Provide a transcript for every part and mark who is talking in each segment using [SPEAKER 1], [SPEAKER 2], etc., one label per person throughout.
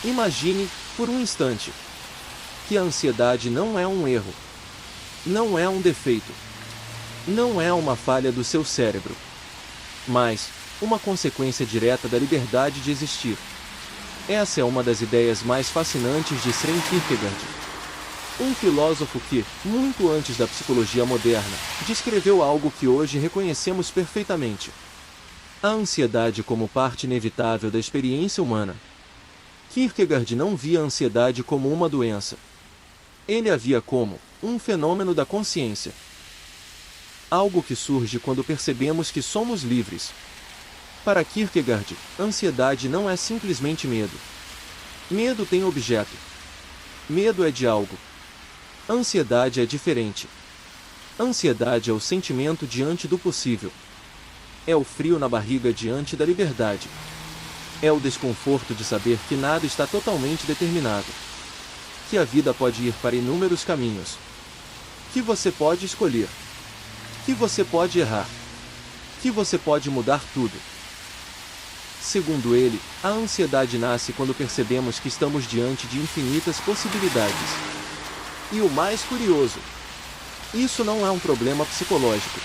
[SPEAKER 1] Imagine, por um instante, que a ansiedade não é um erro, não é um defeito, não é uma falha do seu cérebro, mas uma consequência direta da liberdade de existir. Essa é uma das ideias mais fascinantes de Søren Kierkegaard, um filósofo que, muito antes da psicologia moderna, descreveu algo que hoje reconhecemos perfeitamente: a ansiedade como parte inevitável da experiência humana. Kierkegaard não via a ansiedade como uma doença. Ele a via como um fenômeno da consciência. Algo que surge quando percebemos que somos livres. Para Kierkegaard, ansiedade não é simplesmente medo. Medo tem objeto. Medo é de algo. Ansiedade é diferente. Ansiedade é o sentimento diante do possível. É o frio na barriga diante da liberdade. É o desconforto de saber que nada está totalmente determinado. Que a vida pode ir para inúmeros caminhos. Que você pode escolher. Que você pode errar. Que você pode mudar tudo. Segundo ele, a ansiedade nasce quando percebemos que estamos diante de infinitas possibilidades. E o mais curioso: isso não é um problema psicológico.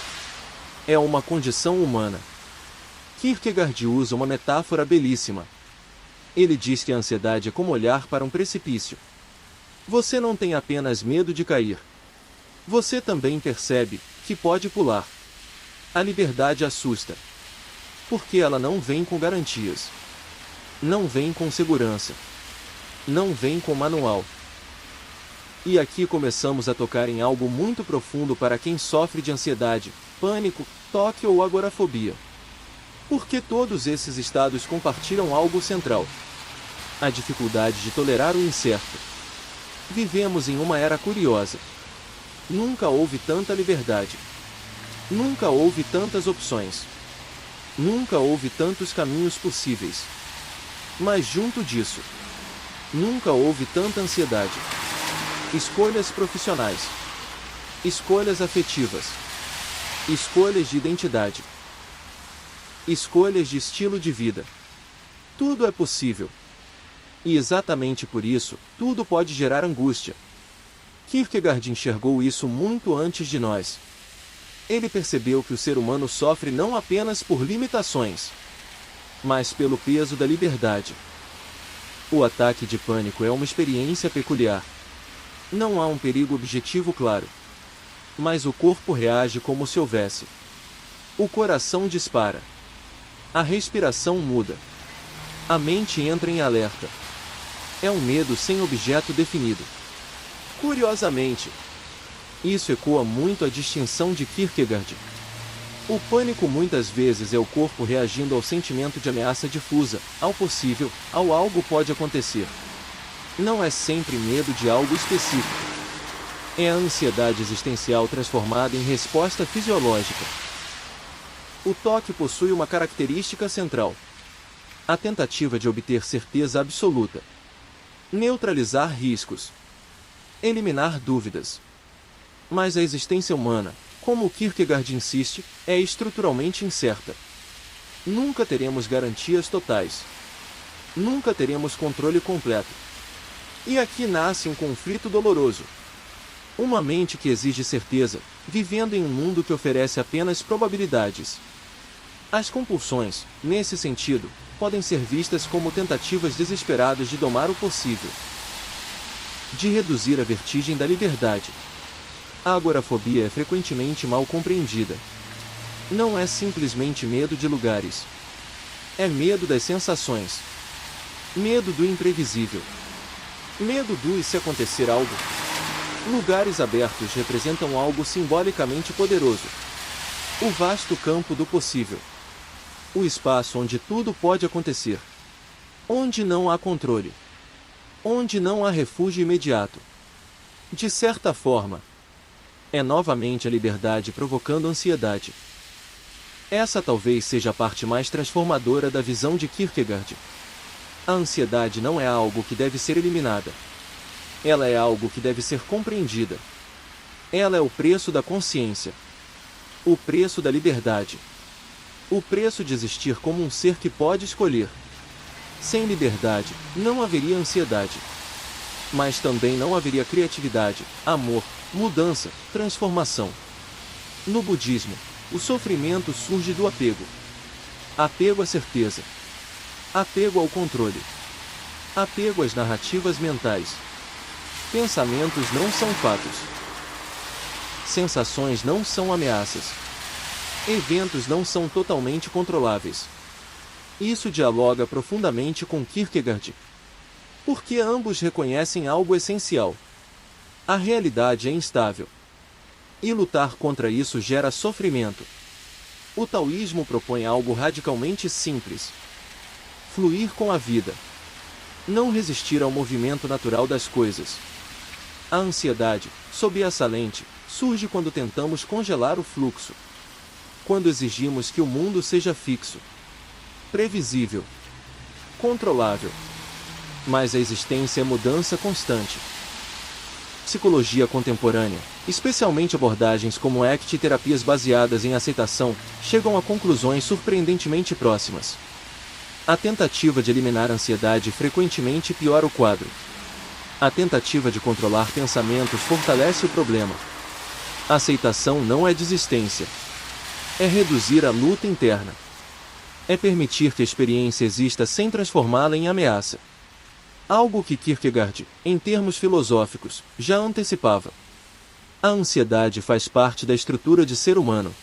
[SPEAKER 1] É uma condição humana. Kierkegaard usa uma metáfora belíssima. Ele diz que a ansiedade é como olhar para um precipício. Você não tem apenas medo de cair. Você também percebe que pode pular. A liberdade assusta. Porque ela não vem com garantias. Não vem com segurança. Não vem com manual. E aqui começamos a tocar em algo muito profundo para quem sofre de ansiedade, pânico, toque ou agorafobia. Porque todos esses estados compartilham algo central: a dificuldade de tolerar o incerto. Vivemos em uma era curiosa. Nunca houve tanta liberdade. Nunca houve tantas opções. Nunca houve tantos caminhos possíveis. Mas junto disso, nunca houve tanta ansiedade. Escolhas profissionais. Escolhas afetivas. Escolhas de identidade. Escolhas de estilo de vida. Tudo é possível. E exatamente por isso, tudo pode gerar angústia. Kierkegaard enxergou isso muito antes de nós. Ele percebeu que o ser humano sofre não apenas por limitações, mas pelo peso da liberdade. O ataque de pânico é uma experiência peculiar. Não há um perigo objetivo claro. Mas o corpo reage como se houvesse. O coração dispara. A respiração muda. A mente entra em alerta. É um medo sem objeto definido. Curiosamente, isso ecoa muito a distinção de Kierkegaard. O pânico muitas vezes é o corpo reagindo ao sentimento de ameaça difusa, ao possível, ao algo pode acontecer. Não é sempre medo de algo específico. É a ansiedade existencial transformada em resposta fisiológica. O toque possui uma característica central: a tentativa de obter certeza absoluta. Neutralizar riscos. Eliminar dúvidas. Mas a existência humana, como Kierkegaard insiste, é estruturalmente incerta. Nunca teremos garantias totais. Nunca teremos controle completo. E aqui nasce um conflito doloroso. Uma mente que exige certeza, vivendo em um mundo que oferece apenas probabilidades. As compulsões, nesse sentido, podem ser vistas como tentativas desesperadas de domar o possível, de reduzir a vertigem da liberdade. A agorafobia é frequentemente mal compreendida. Não é simplesmente medo de lugares. É medo das sensações. Medo do imprevisível. Medo do e se acontecer algo. Lugares abertos representam algo simbolicamente poderoso. O vasto campo do possível. O espaço onde tudo pode acontecer. Onde não há controle. Onde não há refúgio imediato. De certa forma, é novamente a liberdade provocando ansiedade. Essa talvez seja a parte mais transformadora da visão de Kierkegaard. A ansiedade não é algo que deve ser eliminada. Ela é algo que deve ser compreendida. Ela é o preço da consciência. O preço da liberdade. O preço de existir como um ser que pode escolher. Sem liberdade, não haveria ansiedade. Mas também não haveria criatividade, amor, mudança, transformação. No budismo, o sofrimento surge do apego. Apego à certeza. Apego ao controle. Apego às narrativas mentais. Pensamentos não são fatos. Sensações não são ameaças. Eventos não são totalmente controláveis. Isso dialoga profundamente com Kierkegaard. Porque ambos reconhecem algo essencial. A realidade é instável. E lutar contra isso gera sofrimento. O taoísmo propõe algo radicalmente simples: fluir com a vida. Não resistir ao movimento natural das coisas. A ansiedade, sob essa lente, surge quando tentamos congelar o fluxo. Quando exigimos que o mundo seja fixo, previsível, controlável. Mas a existência é mudança constante. Psicologia contemporânea, especialmente abordagens como ACT e terapias baseadas em aceitação, chegam a conclusões surpreendentemente próximas. A tentativa de eliminar a ansiedade frequentemente piora o quadro. A tentativa de controlar pensamentos fortalece o problema. A aceitação não é desistência. É reduzir a luta interna. É permitir que a experiência exista sem transformá-la em ameaça. Algo que Kierkegaard, em termos filosóficos, já antecipava. A ansiedade faz parte da estrutura de ser humano.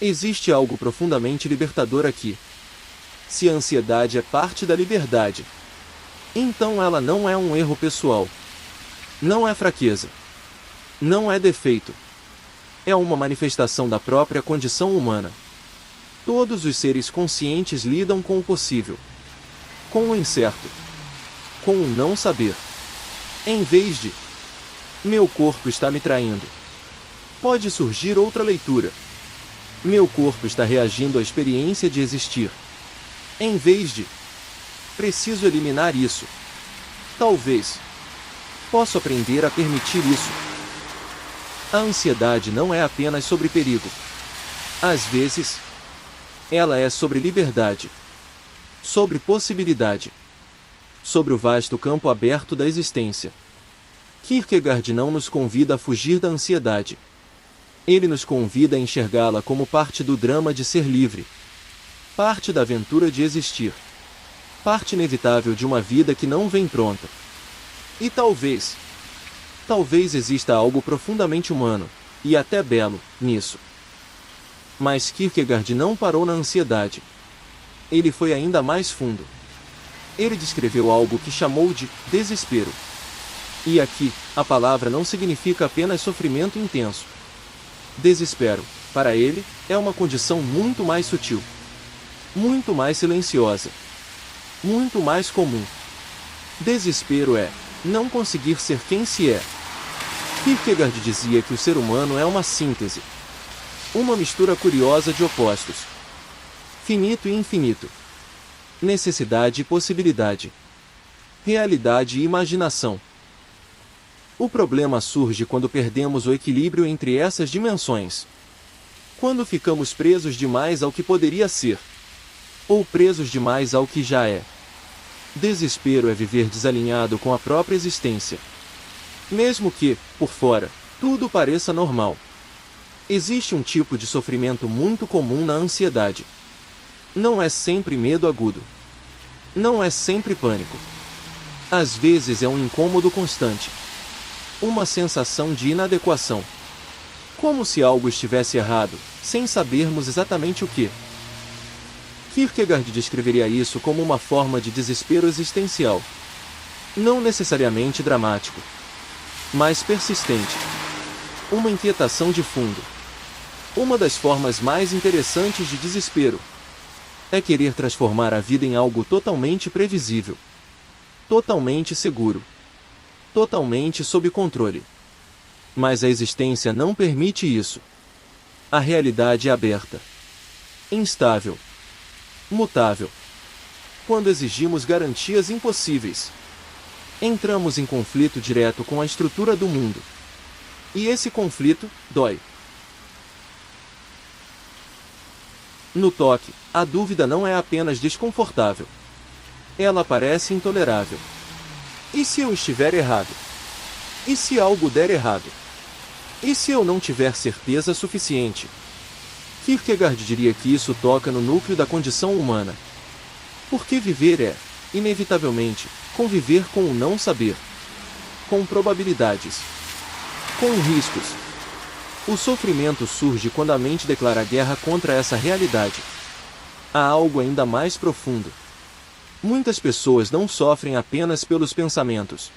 [SPEAKER 1] Existe algo profundamente libertador aqui. Se a ansiedade é parte da liberdade, então ela não é um erro pessoal. Não é fraqueza. Não é defeito. É uma manifestação da própria condição humana. Todos os seres conscientes lidam com o possível, com o incerto, com o não saber. Em vez de meu corpo está me traindo, pode surgir outra leitura. Meu corpo está reagindo à experiência de existir. Em vez de preciso eliminar isso. Talvez posso aprender a permitir isso. A ansiedade não é apenas sobre perigo. Às vezes, ela é sobre liberdade, sobre possibilidade, sobre o vasto campo aberto da existência. Kierkegaard não nos convida a fugir da ansiedade. Ele nos convida a enxergá-la como parte do drama de ser livre, parte da aventura de existir, parte inevitável de uma vida que não vem pronta. E talvez exista algo profundamente humano, e até belo, nisso. Mas Kierkegaard não parou na ansiedade. Ele foi ainda mais fundo. Ele descreveu algo que chamou de desespero. E aqui, a palavra não significa apenas sofrimento intenso. Desespero, para ele, é uma condição muito mais sutil, muito mais silenciosa, muito mais comum. Desespero é não conseguir ser quem se é. Kierkegaard dizia que o ser humano é uma síntese, uma mistura curiosa de opostos. Finito e infinito. Necessidade e possibilidade. Realidade e imaginação. O problema surge quando perdemos o equilíbrio entre essas dimensões. Quando ficamos presos demais ao que poderia ser, ou presos demais ao que já é. Desespero é viver desalinhado com a própria existência. Mesmo que, por fora, tudo pareça normal. Existe um tipo de sofrimento muito comum na ansiedade. Não é sempre medo agudo. Não é sempre pânico. Às vezes é um incômodo constante. Uma sensação de inadequação. Como se algo estivesse errado, sem sabermos exatamente o que. Kierkegaard descreveria isso como uma forma de desespero existencial. Não necessariamente dramático, mas persistente. Uma inquietação de fundo. Uma das formas mais interessantes de desespero é querer transformar a vida em algo totalmente previsível, totalmente seguro, totalmente sob controle. Mas a existência não permite isso. A realidade é aberta, instável, mutável. Quando exigimos garantias impossíveis, entramos em conflito direto com a estrutura do mundo. E esse conflito dói. No toque, a dúvida não é apenas desconfortável. Ela parece intolerável. E se eu estiver errado? E se algo der errado? E se eu não tiver certeza suficiente? Kierkegaard diria que isso toca no núcleo da condição humana. Porque viver é, inevitavelmente, conviver com o não saber. Com probabilidades. Com riscos. O sofrimento surge quando a mente declara guerra contra essa realidade. Há algo ainda mais profundo. Muitas pessoas não sofrem apenas pelos pensamentos.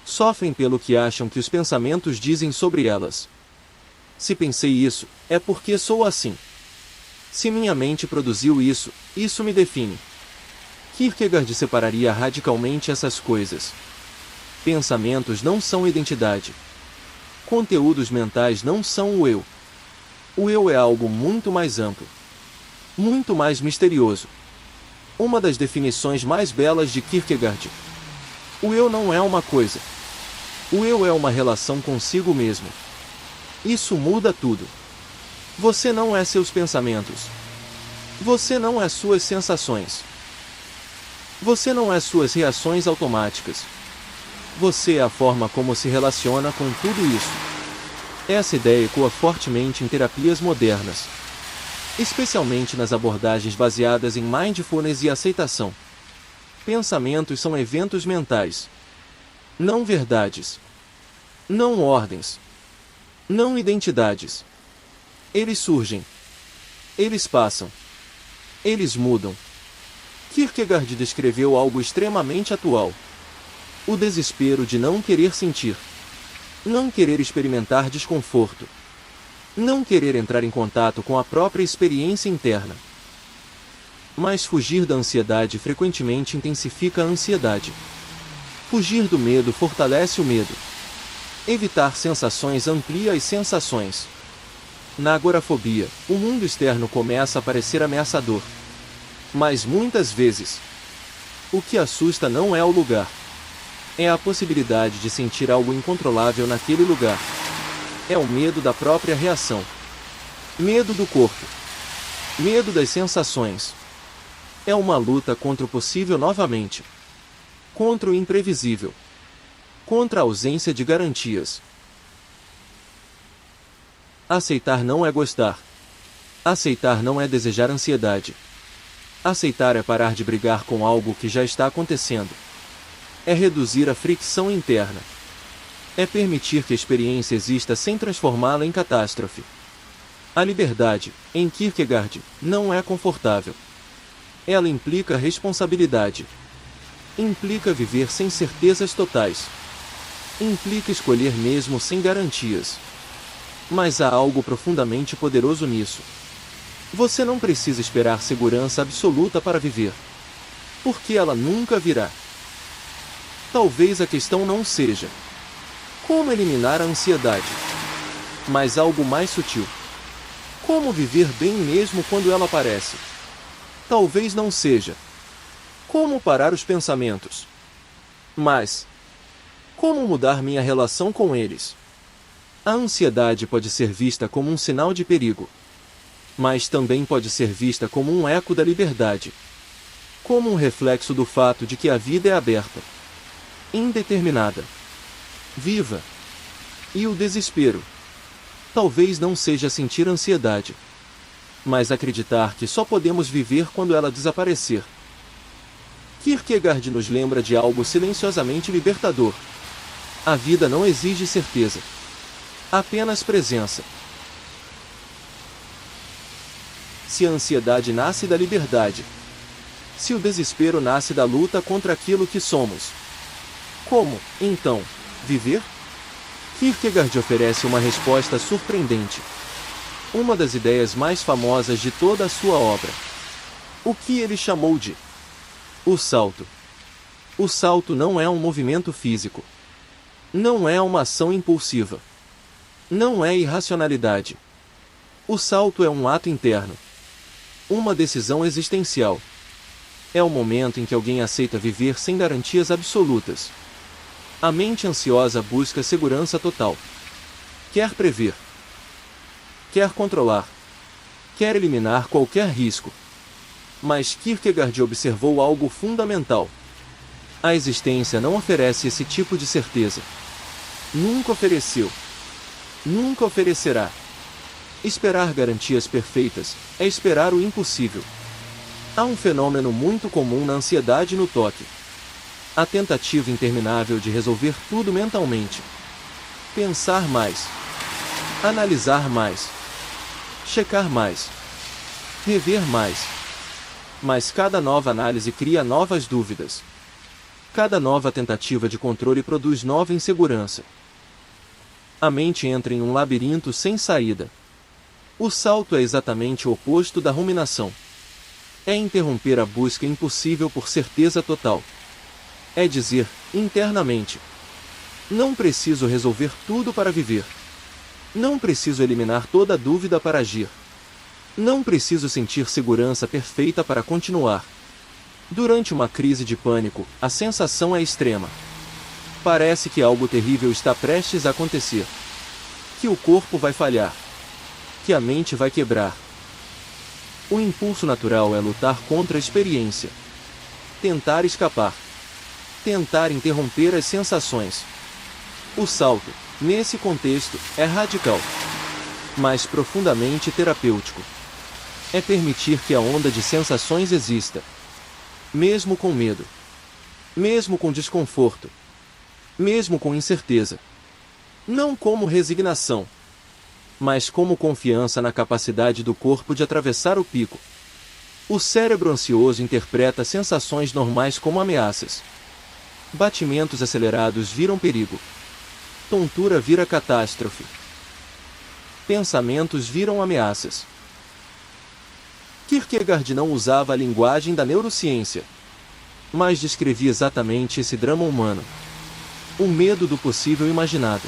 [SPEAKER 1] Sofrem pelo que acham que os pensamentos dizem sobre elas. Se pensei isso, é porque sou assim. Se minha mente produziu isso, isso me define. Kierkegaard separaria radicalmente essas coisas. Pensamentos não são identidade. Conteúdos mentais não são o eu. O eu é algo muito mais amplo. Muito mais misterioso. Uma das definições mais belas de Kierkegaard. O eu não é uma coisa. O eu é uma relação consigo mesmo. Isso muda tudo. Você não é seus pensamentos. Você não é suas sensações. Você não é suas reações automáticas. Você é a forma como se relaciona com tudo isso. Essa ideia ecoa fortemente em terapias modernas. Especialmente nas abordagens baseadas em mindfulness e aceitação. Pensamentos são eventos mentais. Não verdades. Não ordens. Não identidades. Eles surgem. Eles passam. Eles mudam. Kierkegaard descreveu algo extremamente atual. O desespero de não querer sentir. Não querer experimentar desconforto. Não querer entrar em contato com a própria experiência interna. Mas fugir da ansiedade frequentemente intensifica a ansiedade. Fugir do medo fortalece o medo. Evitar sensações amplia as sensações. Na agorafobia, o mundo externo começa a parecer ameaçador. Mas muitas vezes, o que assusta não é o lugar. É a possibilidade de sentir algo incontrolável naquele lugar. É o medo da própria reação. Medo do corpo. Medo das sensações. É uma luta contra o possível novamente. Contra o imprevisível. Contra a ausência de garantias. Aceitar não é gostar. Aceitar não é desejar ansiedade. Aceitar é parar de brigar com algo que já está acontecendo. É reduzir a fricção interna. É permitir que a experiência exista sem transformá-la em catástrofe. A liberdade, em Kierkegaard, não é confortável. Ela implica responsabilidade. Implica viver sem certezas totais. Implica escolher mesmo sem garantias. Mas há algo profundamente poderoso nisso. Você não precisa esperar segurança absoluta para viver. Porque ela nunca virá. Talvez a questão não seja como eliminar a ansiedade, mas algo mais sutil. Como viver bem mesmo quando ela aparece. Talvez não seja como parar os pensamentos, mas como mudar minha relação com eles. A ansiedade pode ser vista como um sinal de perigo, mas também pode ser vista como um eco da liberdade, como um reflexo do fato de que a vida é aberta, indeterminada, viva. E o desespero talvez não seja sentir ansiedade, mas acreditar que só podemos viver quando ela desaparecer. Kierkegaard nos lembra de algo silenciosamente libertador. A vida não exige certeza, apenas presença. Se a ansiedade nasce da liberdade, se o desespero nasce da luta contra aquilo que somos, como, então, viver? Kierkegaard oferece uma resposta surpreendente. Uma das ideias mais famosas de toda a sua obra. O que ele chamou de o salto. O salto não é um movimento físico. Não é uma ação impulsiva. Não é irracionalidade. O salto é um ato interno. Uma decisão existencial. É o momento em que alguém aceita viver sem garantias absolutas. A mente ansiosa busca segurança total. Quer prever. Quer controlar. Quer eliminar qualquer risco. Mas Kierkegaard observou algo fundamental. A existência não oferece esse tipo de certeza. Nunca ofereceu. Nunca oferecerá. Esperar garantias perfeitas é esperar o impossível. Há um fenômeno muito comum na ansiedade e no toque. A tentativa interminável de resolver tudo mentalmente. Pensar mais. Analisar mais. Checar mais. Rever mais. Mas cada nova análise cria novas dúvidas. Cada nova tentativa de controle produz nova insegurança. A mente entra em um labirinto sem saída. O salto é exatamente o oposto da ruminação. É interromper a busca impossível por certeza total. É dizer, internamente: não preciso resolver tudo para viver. Não preciso eliminar toda dúvida para agir. Não preciso sentir segurança perfeita para continuar. Durante uma crise de pânico, a sensação é extrema. Parece que algo terrível está prestes a acontecer. Que o corpo vai falhar. Que a mente vai quebrar. O impulso natural é lutar contra a experiência. Tentar escapar. Tentar interromper as sensações. O salto, nesse contexto, é radical, mas profundamente terapêutico. É permitir que a onda de sensações exista. Mesmo com medo. Mesmo com desconforto. Mesmo com incerteza. Não como resignação, mas como confiança na capacidade do corpo de atravessar o pico. O cérebro ansioso interpreta sensações normais como ameaças. Batimentos acelerados viram perigo. Tontura vira catástrofe. Pensamentos viram ameaças. Kierkegaard não usava a linguagem da neurociência, mas descrevia exatamente esse drama humano. O medo do possível imaginado.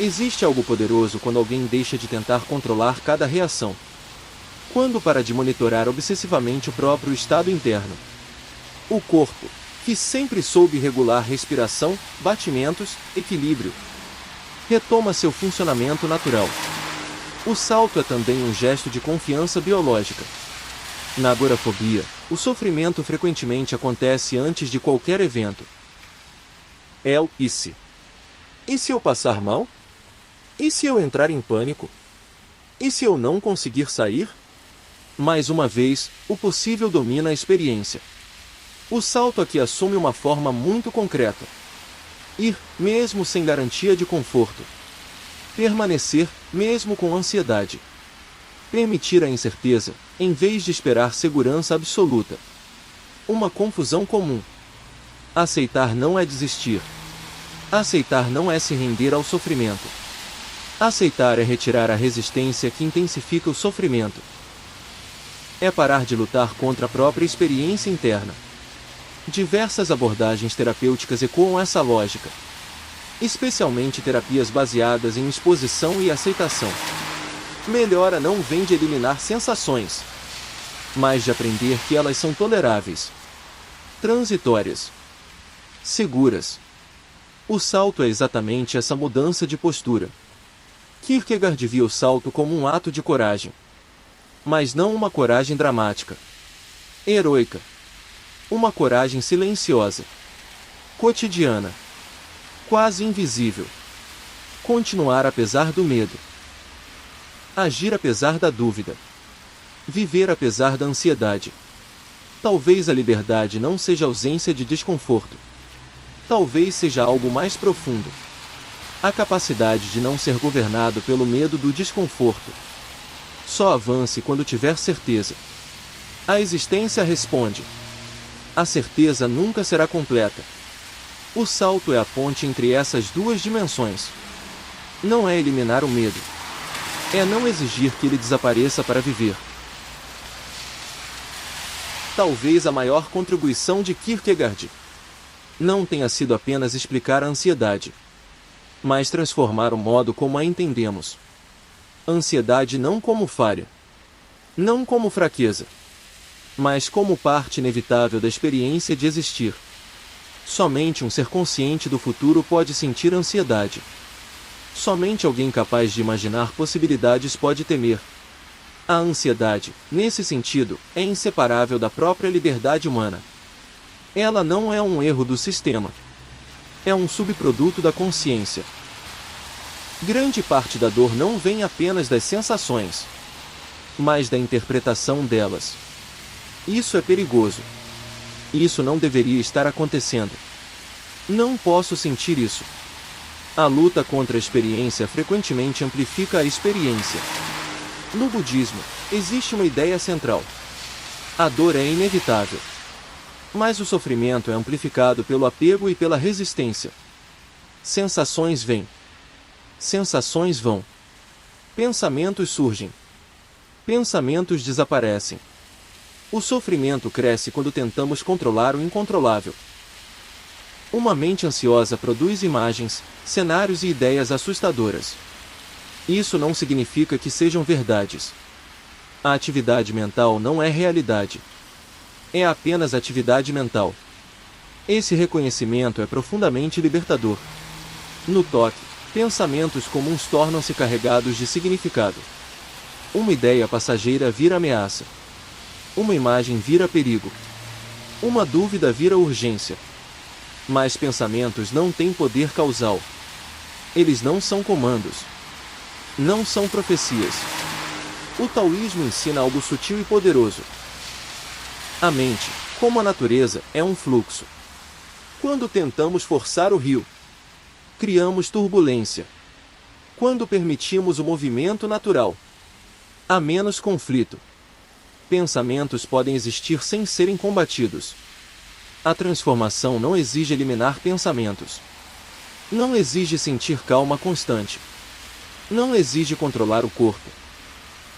[SPEAKER 1] Existe algo poderoso quando alguém deixa de tentar controlar cada reação. Quando para de monitorar obsessivamente o próprio estado interno. O corpo, que sempre soube regular respiração, batimentos, equilíbrio, retoma seu funcionamento natural. O salto é também um gesto de confiança biológica. Na agorafobia, o sofrimento frequentemente acontece antes de qualquer evento. É o e se? E se eu passar mal? E se eu entrar em pânico? E se eu não conseguir sair? Mais uma vez, o possível domina a experiência. O salto aqui assume uma forma muito concreta. Ir, mesmo sem garantia de conforto. Permanecer, mesmo com ansiedade. Permitir a incerteza, em vez de esperar segurança absoluta. Uma confusão comum. Aceitar não é desistir. Aceitar não é se render ao sofrimento. Aceitar é retirar a resistência que intensifica o sofrimento. É parar de lutar contra a própria experiência interna. Diversas abordagens terapêuticas ecoam essa lógica, especialmente terapias baseadas em exposição e aceitação. Melhora não vem de eliminar sensações, mas de aprender que elas são toleráveis, transitórias, seguras. O salto é exatamente essa mudança de postura. Kierkegaard via o salto como um ato de coragem, mas não uma coragem dramática, heroica. Uma coragem silenciosa, cotidiana, quase invisível. Continuar apesar do medo. Agir apesar da dúvida. Viver apesar da ansiedade. Talvez a liberdade não seja ausência de desconforto. Talvez seja algo mais profundo. A capacidade de não ser governado pelo medo do desconforto. Só avance quando tiver certeza. A existência responde. A certeza nunca será completa. O salto é a ponte entre essas duas dimensões. Não é eliminar o medo. É não exigir que ele desapareça para viver. Talvez a maior contribuição de Kierkegaard não tenha sido apenas explicar a ansiedade, mas transformar o modo como a entendemos. Ansiedade não como falha, não como fraqueza, mas como parte inevitável da experiência de existir. Somente um ser consciente do futuro pode sentir ansiedade. Somente alguém capaz de imaginar possibilidades pode temer. A ansiedade, nesse sentido, é inseparável da própria liberdade humana. Ela não é um erro do sistema. É um subproduto da consciência. Grande parte da dor não vem apenas das sensações, mas da interpretação delas. Isso é perigoso. Isso não deveria estar acontecendo. Não posso sentir isso. A luta contra a experiência frequentemente amplifica a experiência. No budismo, existe uma ideia central. A dor é inevitável. Mas o sofrimento é amplificado pelo apego e pela resistência. Sensações vêm. Sensações vão. Pensamentos surgem. Pensamentos desaparecem. O sofrimento cresce quando tentamos controlar o incontrolável. Uma mente ansiosa produz imagens, cenários e ideias assustadoras. Isso não significa que sejam verdades. A atividade mental não é realidade. É apenas atividade mental. Esse reconhecimento é profundamente libertador. No toque, pensamentos comuns tornam-se carregados de significado. Uma ideia passageira vira ameaça. Uma imagem vira perigo. Uma dúvida vira urgência. Mas pensamentos não têm poder causal. Eles não são comandos. Não são profecias. O taoísmo ensina algo sutil e poderoso. A mente, como a natureza, é um fluxo. Quando tentamos forçar o rio, criamos turbulência. Quando permitimos o movimento natural, há menos conflito. Pensamentos podem existir sem serem combatidos. A transformação não exige eliminar pensamentos. Não exige sentir calma constante. Não exige controlar o corpo.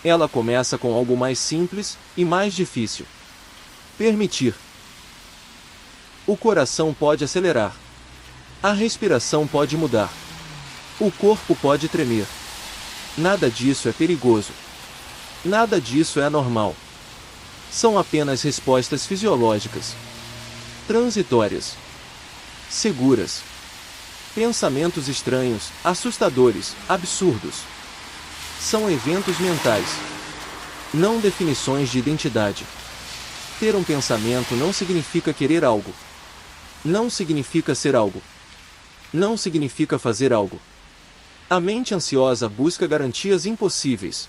[SPEAKER 1] Ela começa com algo mais simples e mais difícil. Permitir. O coração pode acelerar. A respiração pode mudar. O corpo pode tremer. Nada disso é perigoso. Nada disso é anormal. São apenas respostas fisiológicas. Transitórias. Seguras. Pensamentos estranhos, assustadores, absurdos. São eventos mentais. Não definições de identidade. Ter um pensamento não significa querer algo. Não significa ser algo. Não significa fazer algo. A mente ansiosa busca garantias impossíveis.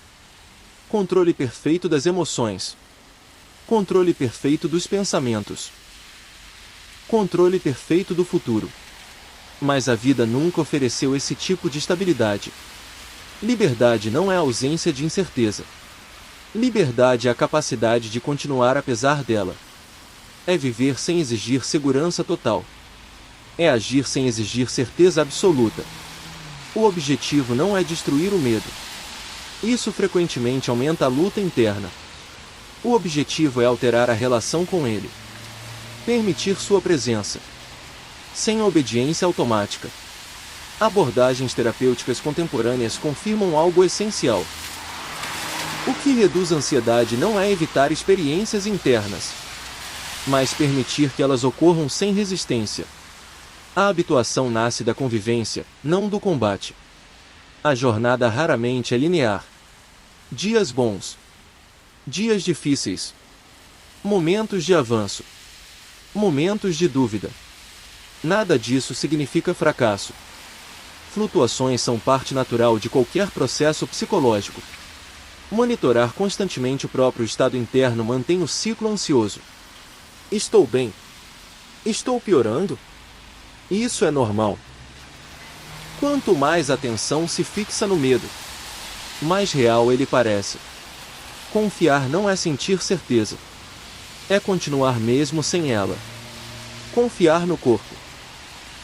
[SPEAKER 1] Controle perfeito das emoções. Controle perfeito dos pensamentos. Controle perfeito do futuro. Mas a vida nunca ofereceu esse tipo de estabilidade. Liberdade não é a ausência de incerteza. Liberdade é a capacidade de continuar apesar dela. É viver sem exigir segurança total. É agir sem exigir certeza absoluta. O objetivo não é destruir o medo. Isso frequentemente aumenta a luta interna. O objetivo é alterar a relação com ele. Permitir sua presença. Sem obediência automática. Abordagens terapêuticas contemporâneas confirmam algo essencial. O que reduz a ansiedade não é evitar experiências internas, mas permitir que elas ocorram sem resistência. A habituação nasce da convivência, não do combate. A jornada raramente é linear. Dias bons. Dias difíceis. Momentos de avanço. Momentos de dúvida. Nada disso significa fracasso. Flutuações são parte natural de qualquer processo psicológico. Monitorar constantemente o próprio estado interno mantém o ciclo ansioso. Estou bem? Estou piorando? Isso é normal. Quanto mais a atenção se fixa no medo, mais real ele parece. Confiar não é sentir certeza. É continuar mesmo sem ela. Confiar no corpo.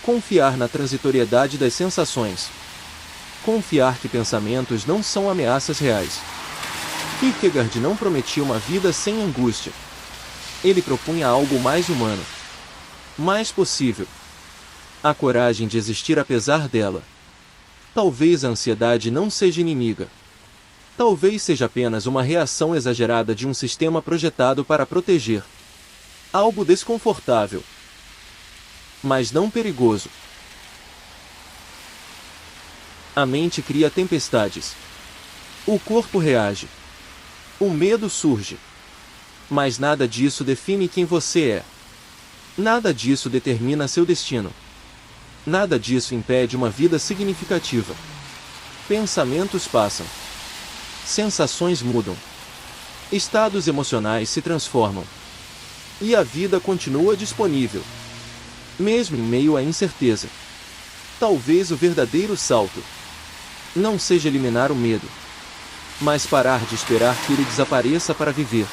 [SPEAKER 1] Confiar na transitoriedade das sensações. Confiar que pensamentos não são ameaças reais. Kierkegaard não prometia uma vida sem angústia. Ele propunha algo mais humano. Mais possível. A coragem de existir apesar dela. Talvez a ansiedade não seja inimiga. Talvez seja apenas uma reação exagerada de um sistema projetado para proteger. Algo desconfortável, mas não perigoso. A mente cria tempestades. O corpo reage. O medo surge. Mas nada disso define quem você é. Nada disso determina seu destino. Nada disso impede uma vida significativa. Pensamentos passam. Sensações mudam. Estados emocionais se transformam. E a vida continua disponível. Mesmo em meio à incerteza. Talvez o verdadeiro salto não seja eliminar o medo, mas parar de esperar que ele desapareça para viver.